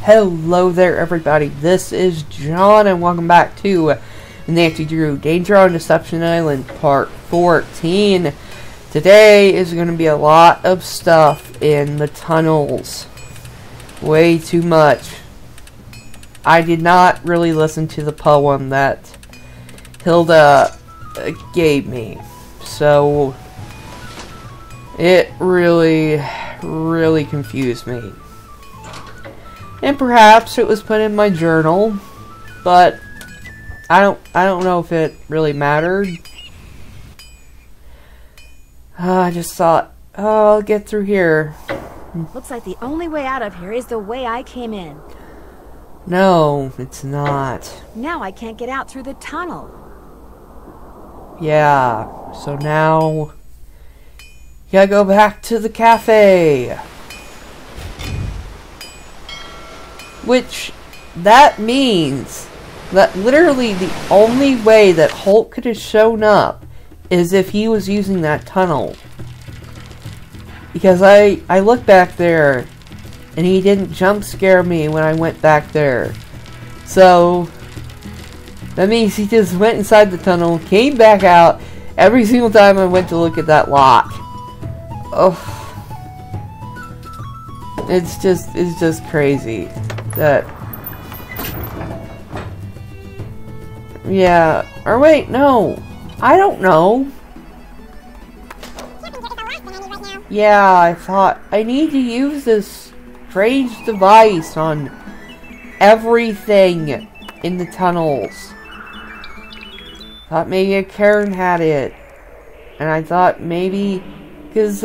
Hello there, everybody. This is John, and welcome back to Nancy Drew Danger on Deception Island, Part 14. Today is going to be a lot of stuff in the tunnels. Way too much. I did not really listen to the poem that Hilda gave me, so it really confused me. And perhaps it was put in my journal, but I don't know if it really mattered. I just thought, oh, I'll get through here. Looks like the only way out of here is the way I came in. No, it's not. Now I can't get out through the tunnel. Yeah, so now you gotta go back to the cafe. Which, that means that literally the only way that Hulk could have shown up is if he was using that tunnel. Because I looked back there, and he didn't jump scare me when I went back there. So, that means he just went inside the tunnel, came back out, every single time I went to look at that lock. Oh. It's just crazy. That, yeah, or wait, no, I don't know. Yeah, I thought I need to use this strange device on everything in the tunnels. Thought maybe Karen had it, and I thought maybe, because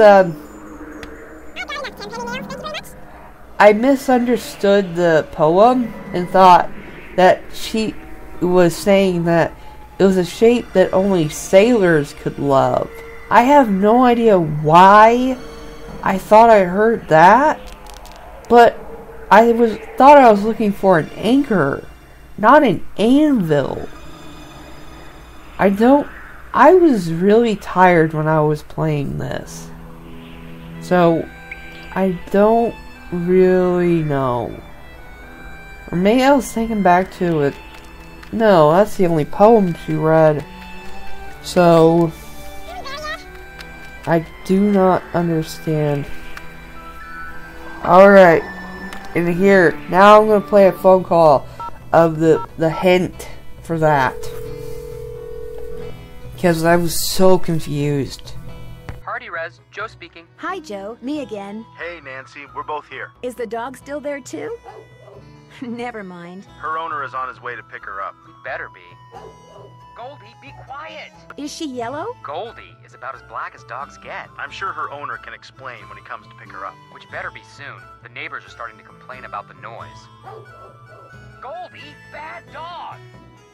I misunderstood the poem and thought that she was saying that it was a shape that only sailors could love. I have no idea why I thought I heard that, but I thought I was looking for an anchor, not an anvil. I was really tired when I was playing this, so I don't really know. Or maybe I was thinking back to it. No, that's the only poem she read. So I do not understand. Alright. In here. Now I'm gonna play a phone call of the hint for that. Because I was so confused. Hardy Res, Joe speaking. Hi, Joe. Me again. Hey, Nancy. We're both here. Is the dog still there, too? Never mind. Her owner is on his way to pick her up. Better be. Goldie, be quiet! Is she yellow? Goldie is about as black as dogs get. I'm sure her owner can explain when he comes to pick her up. Which better be soon. The neighbors are starting to complain about the noise. Goldie, bad dog!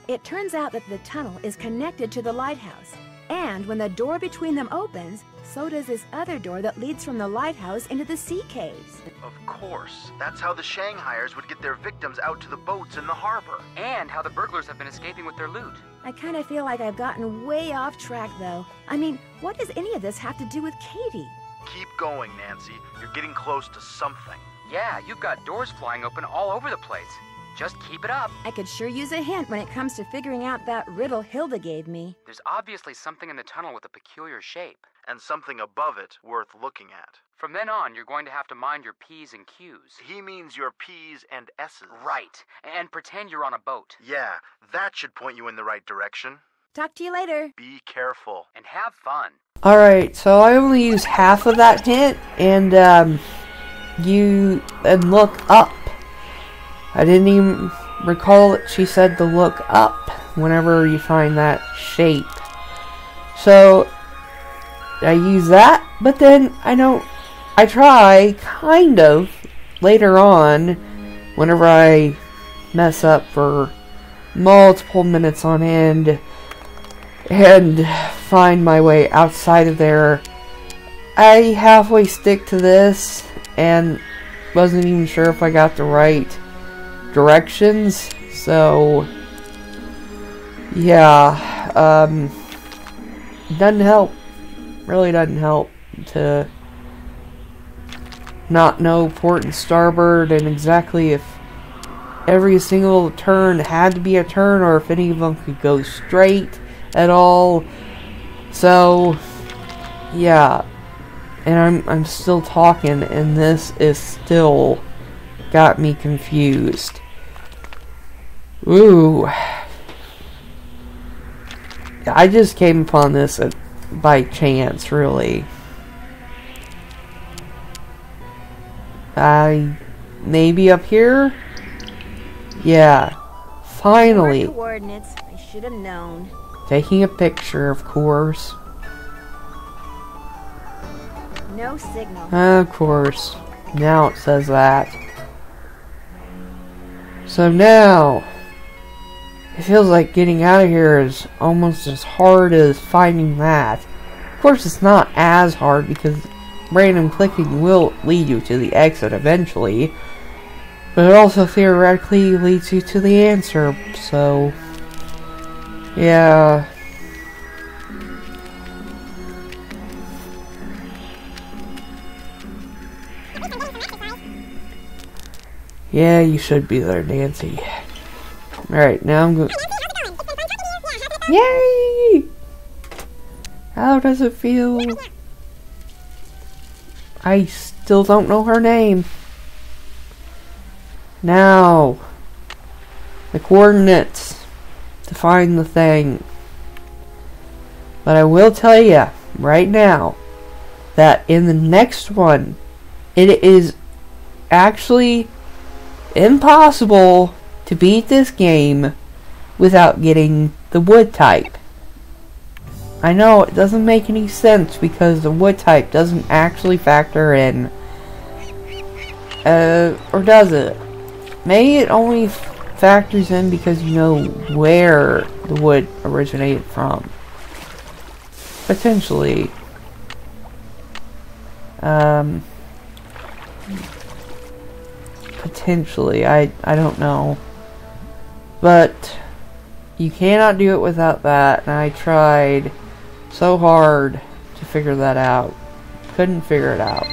It turns out that the tunnel is connected to the lighthouse. And when the door between them opens, so does this other door that leads from the lighthouse into the sea caves. Of course. That's how the Shanghaiers would get their victims out to the boats in the harbor. And how the burglars have been escaping with their loot. I kind of feel like I've gotten way off track, though. I mean, what does any of this have to do with Katie? Keep going, Nancy. You're getting close to something. Yeah, you've got doors flying open all over the place. Just keep it up. I could sure use a hint when it comes to figuring out that riddle Hilda gave me. There's obviously something in the tunnel with a peculiar shape. And something above it worth looking at. From then on, you're going to have to mind your P's and Q's. He means your P's and S's. Right. And pretend you're on a boat. Yeah, that should point you in the right direction. Talk to you later. Be careful. And have fun. Alright, so I only used half of that hint, and look up. I didn't even recall that she said to look up whenever you find that shape. So I use that, but then I try kind of later on whenever I mess up for multiple minutes on end and find my way outside of there. I halfway stick to this and wasn't even sure if I got the right directions, so yeah, doesn't help. Really doesn't help to not know port and starboard and exactly if every single turn had to be a turn, or if any of them could go straight at all. So, yeah. And I'm still talking, and this is still got me confused. Ooh. I just came upon this by chance, really. Maybe up here? Yeah. Finally. Coordinates. I should have known. Taking a picture, of course. No signal. Of course. Now it says that. So now, it feels like getting out of here is almost as hard as finding that. Of course, it's not as hard because random clicking will lead you to the exit eventually. But it also theoretically leads you to the answer, so... yeah... yeah, you should be there, Nancy. Alright, now I'm going... yay! How does it feel? I still don't know her name. Now, the coordinates to find the thing. But I will tell you right now that in the next one, it is actually impossible to beat this game without getting the wood type. I know it doesn't make any sense because the wood type doesn't actually factor in. Or does it? Maybe it only factors in because you know where the wood originated from. Potentially. Potentially. I don't know. But you cannot do it without that, and I tried so hard to figure that out. Couldn't figure it out.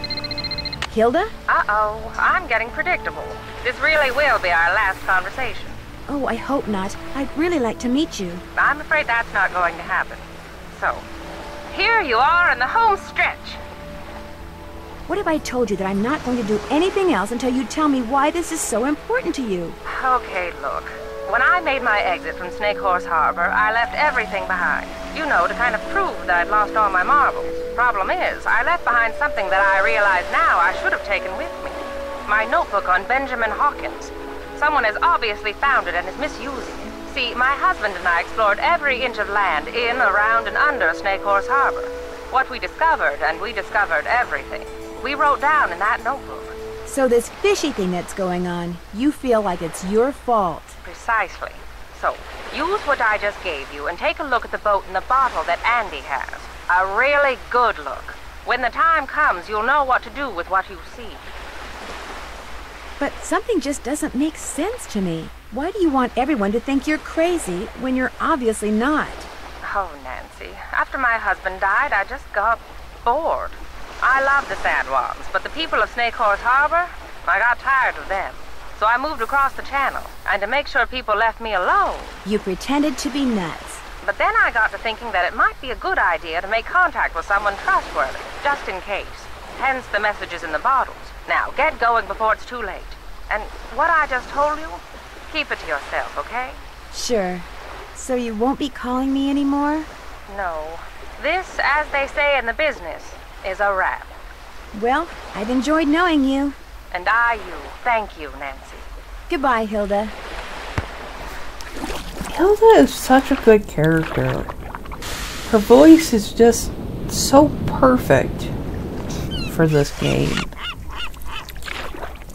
Hilda? Uh-oh, I'm getting predictable. This really will be our last conversation. Oh, I hope not. I'd really like to meet you. I'm afraid that's not going to happen. So, here you are in the home stretch. What if I told you that I'm not going to do anything else until you tell me why this is so important to you? Okay, look. When I made my exit from Snake Horse Harbor, I left everything behind. You know, to kind of prove that I'd lost all my marbles. Problem is, I left behind something that I realize now I should have taken with me. My notebook on Benjamin Hawkins. Someone has obviously found it and is misusing it. See, my husband and I explored every inch of land in, around, and under Snake Horse Harbor. What we discovered, and we discovered everything, we wrote down in that notebook. So this fishy thing that's going on, you feel like it's your fault. Precisely. So, use what I just gave you and take a look at the boat and the bottle that Andy has. A really good look. When the time comes, you'll know what to do with what you see. But something just doesn't make sense to me. Why do you want everyone to think you're crazy when you're obviously not? Oh, Nancy, after my husband died, I just got bored. I love the San Juans, but the people of Snake Horse Harbor, I got tired of them. So I moved across the channel, and to make sure people left me alone. You pretended to be nuts. But then I got to thinking that it might be a good idea to make contact with someone trustworthy, just in case. Hence the messages in the bottles. Now, get going before it's too late. And what I just told you, keep it to yourself, okay? Sure. So you won't be calling me anymore? No. This, as they say in the business, is a wrap. Well, I've enjoyed knowing you. And I you. Thank you, Nancy. Goodbye, Hilda. Hilda is such a good character. Her voice is just so perfect for this game.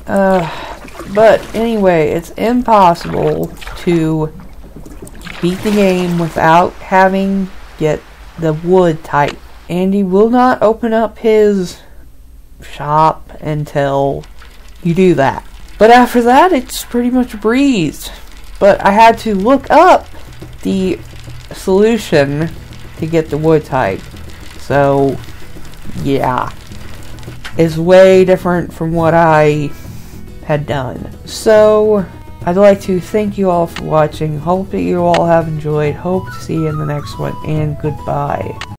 But anyway, it's impossible to beat the game without having get the wood type. Andy will not open up his shop until you do that. But after that, it's pretty much a breeze. But I had to look up the solution to get the wood type. So, yeah. It's way different from what I had done. So, I'd like to thank you all for watching. Hope that you all have enjoyed. Hope to see you in the next one, and goodbye.